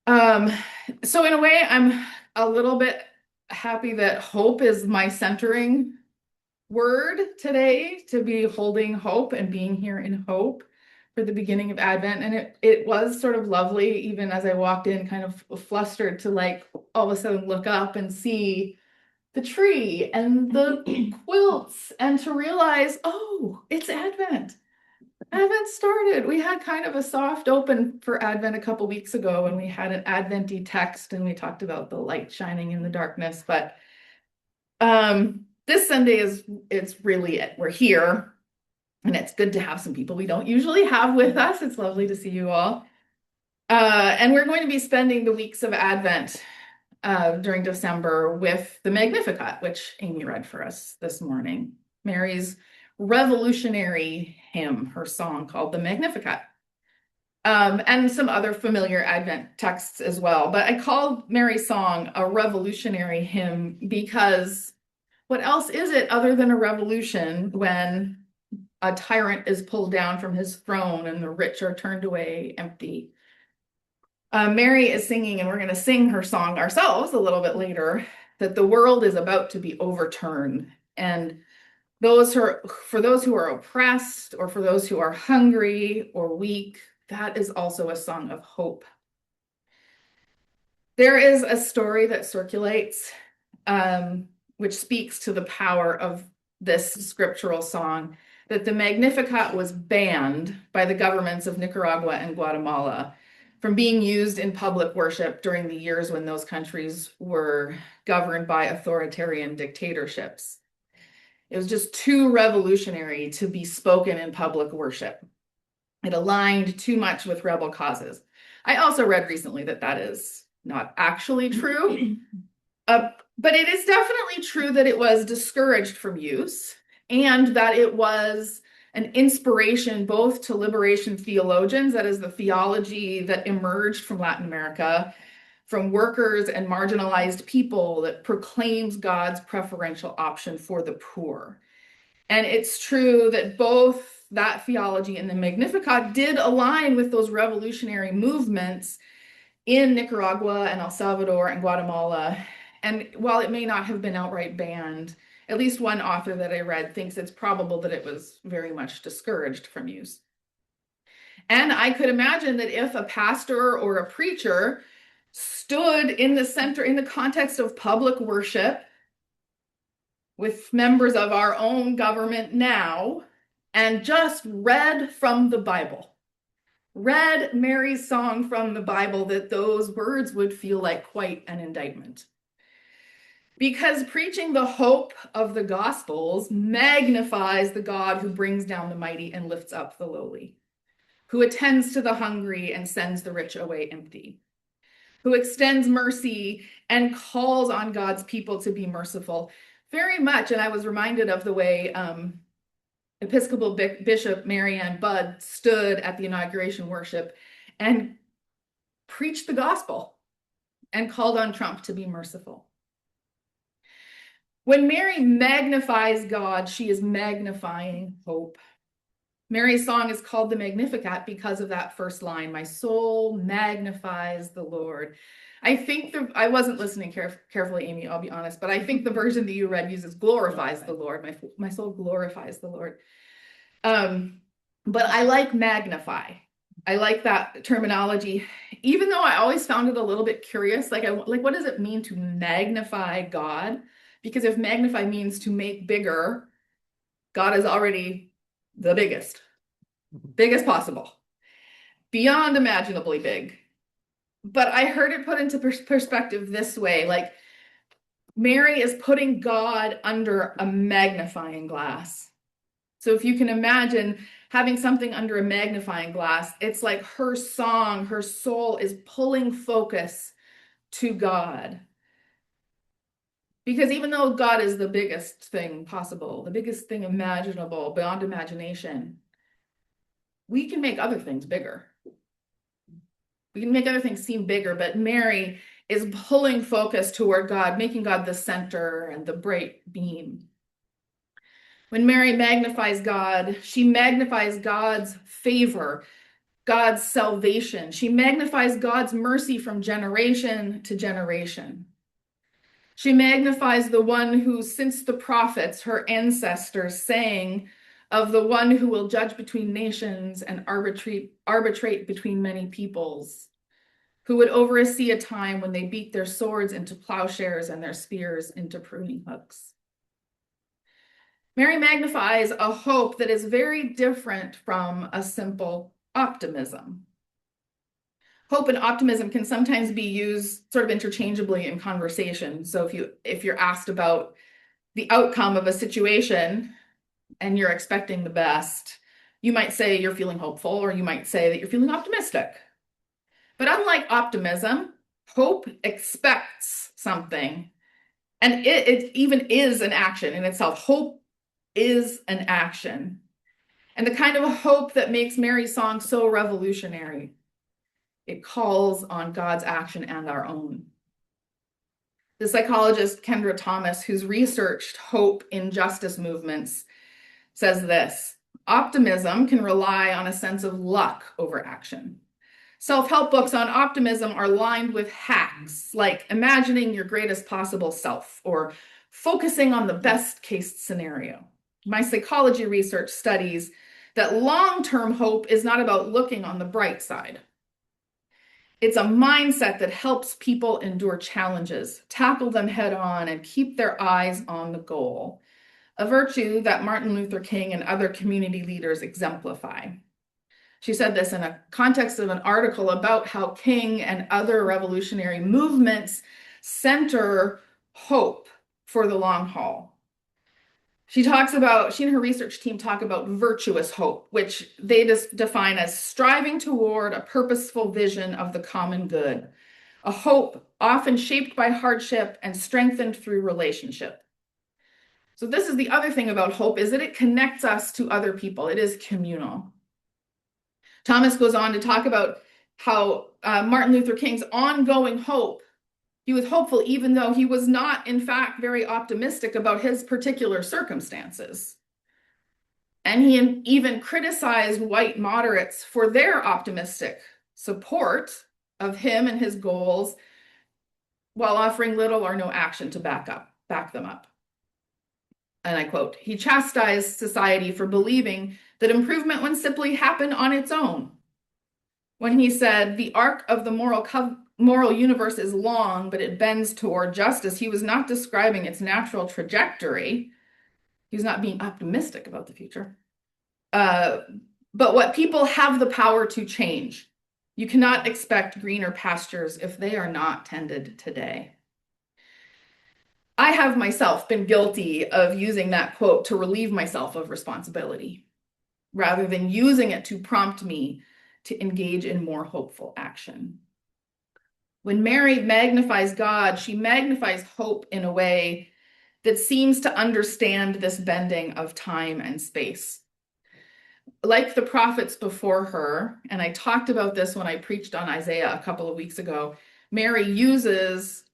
Um, so in a way, I'm a little bit happy that hope is my centering word today, to be holding hope and being here in hope for the beginning of Advent. And it was sort of lovely, even as I walked in, kind of flustered to like all of a sudden look up and see the tree and the quilts and to realize, oh, it's Advent. Advent started. We had kind of a soft open for Advent a couple weeks ago, and we had an Adventy text, and we talked about the light shining in the darkness. But this Sunday is it's really it. We're here, and it's good to have some people we don't usually have with us. It's lovely to see you all. And we're going to be spending the weeks of Advent during December with the Magnificat, which Amy read for us this morning. Mary's revolutionary hymn, her song called the Magnificat. And some other familiar Advent texts as well. But I called Mary's song a revolutionary hymn because what else is it other than a revolution when a tyrant is pulled down from his throne and the rich are turned away empty? Mary is singing, and we're going to sing her song ourselves a little bit later, that the world is about to be overturned. And for those who are oppressed, or for those who are hungry or weak, that is also a song of hope. There is a story that circulates, which speaks to the power of this scriptural song, that the Magnificat was banned by the governments of Nicaragua and Guatemala from being used in public worship during the years when those countries were governed by authoritarian dictatorships. It was just too revolutionary to be spoken in public worship. It aligned too much with rebel causes. I also read recently that that is not actually true, but it is definitely true that it was discouraged from use, and that it was an inspiration both to liberation theologians, that is the theology that emerged from Latin America, from workers and marginalized people, that proclaims God's preferential option for the poor. And it's true that both that theology and the Magnificat did align with those revolutionary movements in Nicaragua and El Salvador and Guatemala. And while it may not have been outright banned, at least one author that I read thinks it's probable that it was very much discouraged from use. And I could imagine that if a pastor or a preacher stood in the center, in the context of public worship, with members of our own government now, and just read from the Bible, read Mary's song from the Bible, that those words would feel like quite an indictment. Because preaching the hope of the Gospels magnifies the God who brings down the mighty and lifts up the lowly, who attends to the hungry and sends the rich away empty, who extends mercy and calls on God's people to be merciful. Very much, and I was reminded of the way Episcopal Bishop Marianne Budd stood at the inauguration worship and preached the gospel and called on Trump to be merciful. When Mary magnifies God, she is magnifying hope. Mary's song is called the Magnificat because of that first line, my soul magnifies the Lord. I wasn't listening carefully, Amy, I'll be honest, but I think the version that you read uses glorifies the Lord. My soul glorifies the Lord. But I like magnify. I like that terminology, even though I always found it a little bit curious. Like what does it mean to magnify God? Because if magnify means to make bigger, God is already the biggest possible, beyond imaginably big. But I heard it put into perspective this way, like Mary is putting God under a magnifying glass. So if you can imagine having something under a magnifying glass, it's like her song, her soul is pulling focus to God. Because even though God is the biggest thing possible, the biggest thing imaginable, beyond imagination, we can make other things bigger. We can make other things seem bigger, but Mary is pulling focus toward God, making God the center and the bright beam. When Mary magnifies God, she magnifies God's favor, God's salvation. She magnifies God's mercy from generation to generation. She magnifies the one who, since the prophets, her ancestors, sang of the one who will judge between nations and arbitrate between many peoples, who would oversee a time when they beat their swords into plowshares and their spears into pruning hooks. Mary magnifies a hope that is very different from a simple optimism. Hope and optimism can sometimes be used sort of interchangeably in conversation. So if you're asked about the outcome of a situation and you're expecting the best, you might say you're feeling hopeful, or you might say that you're feeling optimistic. But unlike optimism, hope expects something, and it even is an action in itself. Hope is an action, and the kind of hope that makes Mary's song so revolutionary. It calls on God's action and our own. The psychologist Kendra Thomas, who's researched hope in justice movements, says this: optimism can rely on a sense of luck over action. Self-help books on optimism are lined with hacks like imagining your greatest possible self or focusing on the best case scenario. My psychology research studies that long-term hope is not about looking on the bright side. It's a mindset that helps people endure challenges, tackle them head on, and keep their eyes on the goal, a virtue that Martin Luther King and other community leaders exemplify. She said this in a context of an article about how King and other revolutionary movements center hope for the long haul. She and her research team talk about virtuous hope, which they define as striving toward a purposeful vision of the common good, a hope often shaped by hardship and strengthened through relationship. So this is the other thing about hope, is that it connects us to other people. It is communal. Thomas goes on to talk about how Martin Luther King's ongoing hope, he was hopeful even though he was not, in fact, very optimistic about his particular circumstances. And he even criticized white moderates for their optimistic support of him and his goals, while offering little or no action to back them up. And I quote, he chastised society for believing that improvement would simply happen on its own. When he said, the arc of the moral universe is long, but it bends toward justice, he was not describing its natural trajectory. He was not being optimistic about the future. But what people have the power to change. You cannot expect greener pastures if they are not tended today. I have myself been guilty of using that quote to relieve myself of responsibility, rather than using it to prompt me to engage in more hopeful action. When Mary magnifies God, she magnifies hope in a way that seems to understand this bending of time and space. Like the prophets before her, and I talked about this when I preached on Isaiah a couple of weeks ago, Mary uses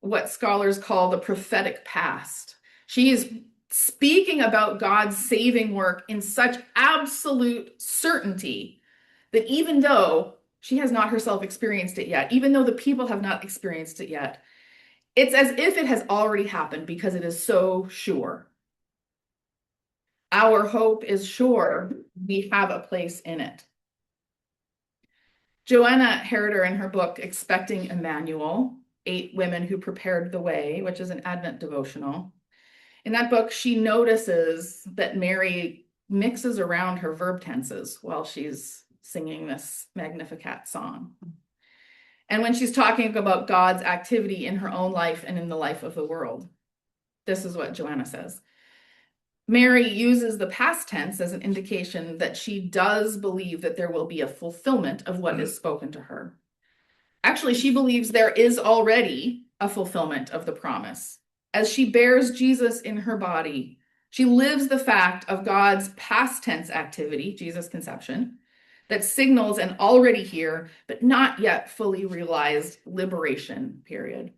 what scholars call the prophetic past. She is speaking about God's saving work in such absolute certainty that even though she has not herself experienced it yet, even though the people have not experienced it yet, it's as if it has already happened because it is so sure. Our hope is sure. We have a place in it. Joanna Herder, in her book, Expecting Emmanuel, 8 Women Who Prepared the Way, which is an Advent devotional. In that book, she notices that Mary mixes around her verb tenses while she's singing this Magnificat song. And when she's talking about God's activity in her own life and in the life of the world, this is what Joanna says. Mary uses the past tense as an indication that she does believe that there will be a fulfillment of what is spoken to her. Actually, she believes there is already a fulfillment of the promise. As she bears Jesus in her body, she lives the fact of God's past tense activity, Jesus' conception, that signals an already here, but not yet fully realized liberation period.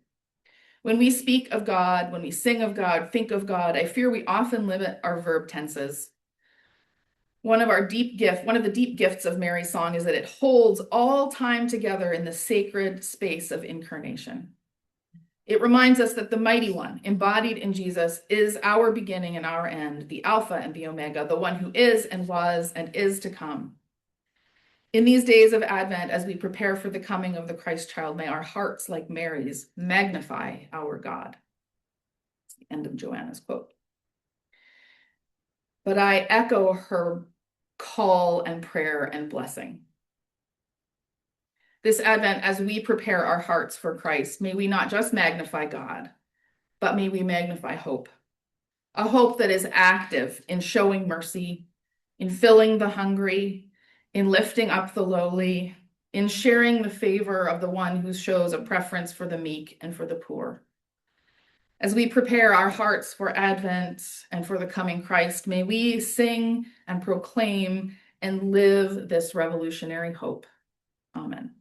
When we speak of God, when we sing of God, think of God, I fear we often limit our verb tenses. One of the deep gifts of Mary's song is that it holds all time together in the sacred space of incarnation. It reminds us that the mighty one, embodied in Jesus, is our beginning and our end, the Alpha and the Omega, the one who is and was and is to come. In these days of Advent, as we prepare for the coming of the Christ child, may our hearts, like Mary's, magnify our God. It's the end of Joanna's quote. But I echo her call and prayer and blessing. This Advent, as we prepare our hearts for Christ, may we not just magnify God, but may we magnify hope. A hope that is active in showing mercy, in filling the hungry, in lifting up the lowly, in sharing the favor of the one who shows a preference for the meek and for the poor. As we prepare our hearts for Advent and for the coming Christ, may we sing and proclaim and live this revolutionary hope. Amen.